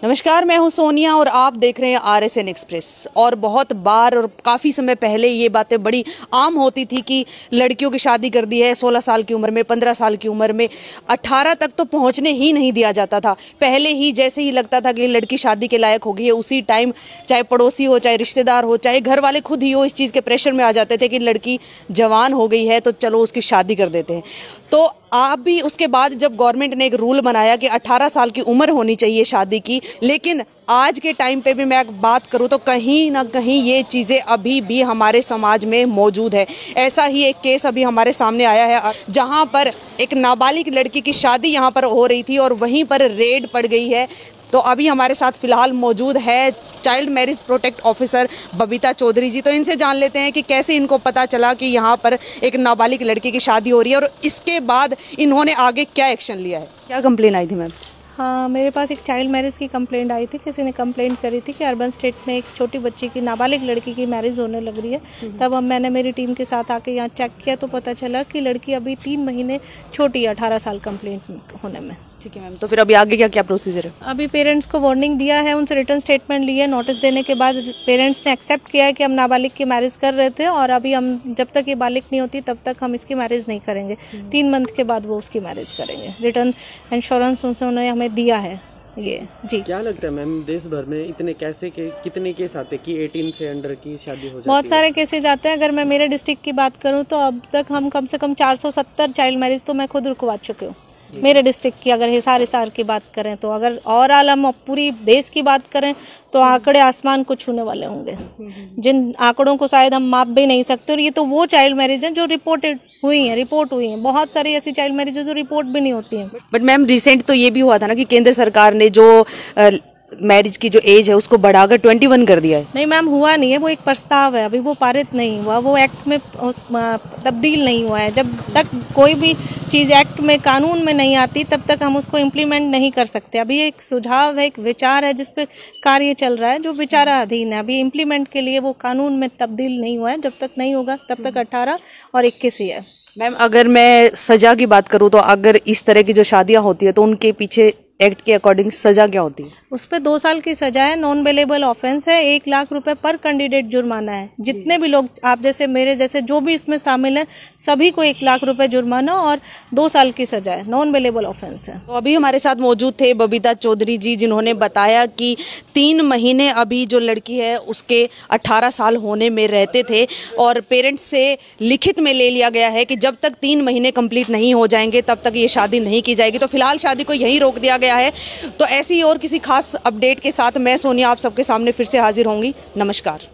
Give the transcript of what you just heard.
नमस्कार, मैं हूं सोनिया और आप देख रहे हैं RSN एक्सप्रेस। और बहुत बार और काफ़ी समय पहले ये बातें बड़ी आम होती थी कि लड़कियों की शादी कर दी है 16 साल की उम्र में, 15 साल की उम्र में, 18 तक तो पहुंचने ही नहीं दिया जाता था। पहले ही जैसे ही लगता था कि लड़की शादी के लायक हो गई है, उसी टाइम चाहे पड़ोसी हो, चाहे रिश्तेदार हो, चाहे घर वाले खुद ही हो, इस चीज़ के प्रेशर में आ जाते थे कि लड़की जवान हो गई है तो चलो उसकी शादी कर देते हैं। तो आप भी उसके बाद जब गवर्नमेंट ने एक रूल बनाया कि 18 साल की उम्र होनी चाहिए शादी की, लेकिन आज के टाइम पे भी मैं बात करूं तो कहीं ना कहीं ये चीज़ें अभी भी हमारे समाज में मौजूद है। ऐसा ही एक केस अभी हमारे सामने आया है जहां पर एक नाबालिग लड़की की शादी यहां पर हो रही थी और वहीं पर रेड पड़ गई है। तो अभी हमारे साथ फिलहाल मौजूद है child marriage protect officer Babita Chaudhary ji. तो इनसे जान लेते हैं कि कैसे इनको पता चला कि यहाँ पर एक नाबालिग लड़की की शादी हो रही है और इसके बाद इन्होंने आगे क्या एक्शन लिया है। क्या कंप्लेन आई थी मैम? हाँ, मेरे पास एक चाइल्ड मैरिज की कंप्लेंट आई थी। किसी ने कंप्लेंट करी थी कि अर्बन स्टेट में एक छोटी बच्ची की, नाबालिग लड़की की मैरिज होने लग रही है। तब मैंने मेरी टीम के साथ आके यहाँ चेक किया तो पता चला कि लड़की अभी 3 महीने छोटी है 18 साल कंप्लेंट होने में। ठीक है मैम, तो फिर अभी आगे क्या क्या प्रोसीजर है? अभी पेरेंट्स को वार्निंग दिया है, उनसे रिटर्न स्टेटमेंट लिए। नोटिस देने के बाद पेरेंट्स ने एक्सेप्ट किया है कि हम नाबालिग की मैरिज कर रहे थे और अभी हम जब तक ये बालिग नहीं होती तब तक हम इसकी मैरिज नहीं करेंगे। 3 मंथ के बाद वो उसकी मैरिज करेंगे। रिटर्न इंश्योरेंस उन्होंने हमें दिया है। ये जी, क्या लगता है मैम, देश भर में इतने कितने केस आते हैं कि 18 से अंडर की शादी हो जाती है? बहुत सारे केसेज आते हैं। अगर मैं मेरे डिस्ट्रिक्ट की बात करूं तो अब तक हम कम से कम 470 चाइल्ड मैरिज तो मैं खुद रुकवा चुके हूँ मेरे डिस्ट्रिक्ट की। अगर हिसार की बात करें तो, अगर ओवरऑल हम पूरी देश की बात करें तो आंकड़े आसमान को छूने वाले होंगे, जिन आंकड़ों को शायद हम माप भी नहीं सकते। और ये तो वो चाइल्ड मैरिज हैं जो रिपोर्ट हुई हैं। बहुत सारी ऐसी चाइल्ड मैरिज जो रिपोर्ट भी नहीं होती हैं। बट मैम, रिसेंट तो ये भी हुआ था ना कि केंद्र सरकार ने जो मैरिज की जो एज है उसको बढ़ाकर 21 कर दिया है। नहीं मैम, हुआ नहीं है, वो एक प्रस्ताव है, अभी वो पारित नहीं हुआ, वो एक्ट में तब्दील नहीं हुआ है। जब तक कोई भी चीज़ एक्ट में, कानून में नहीं आती तब तक हम उसको इम्प्लीमेंट नहीं कर सकते। अभी एक सुझाव है, एक विचार है जिस पे कार्य चल रहा है, जो विचाराधीन है। अभी इम्प्लीमेंट के लिए वो कानून में तब्दील नहीं हुआ है। जब तक नहीं होगा तब तक 18 और 21 ही है। मैम, अगर मैं सजा की बात करूँ तो अगर इस तरह की जो शादियाँ होती है तो उनके पीछे एक्ट के अकॉर्डिंग सजा क्या होती है? उस पर 2 साल की सजा है, नॉन बेलेबल ऑफेंस है, 1 लाख रुपए पर कैंडिडेट जुर्माना है। जितने भी लोग, आप जैसे, मेरे जैसे, जो भी इसमें शामिल हैं, सभी को 1 लाख रुपए जुर्माना और 2 साल की सजा है। नॉन बेलेबल ऑफेंस है। तो अभी हमारे साथ मौजूद थे बबीता चौधरी जी, जिन्होंने बताया कि 3 महीने अभी जो लड़की है उसके 18 साल होने में रहते थे और पेरेंट्स से लिखित में ले लिया गया है कि जब तक 3 महीने कंप्लीट नहीं हो जाएंगे तब तक ये शादी नहीं की जाएगी। तो फिलहाल शादी को यहीं रोक दिया गया है। तो ऐसी और किसी खास अपडेट के साथ मैं सोनिया आप सबके सामने फिर से हाजिर होंगी। नमस्कार।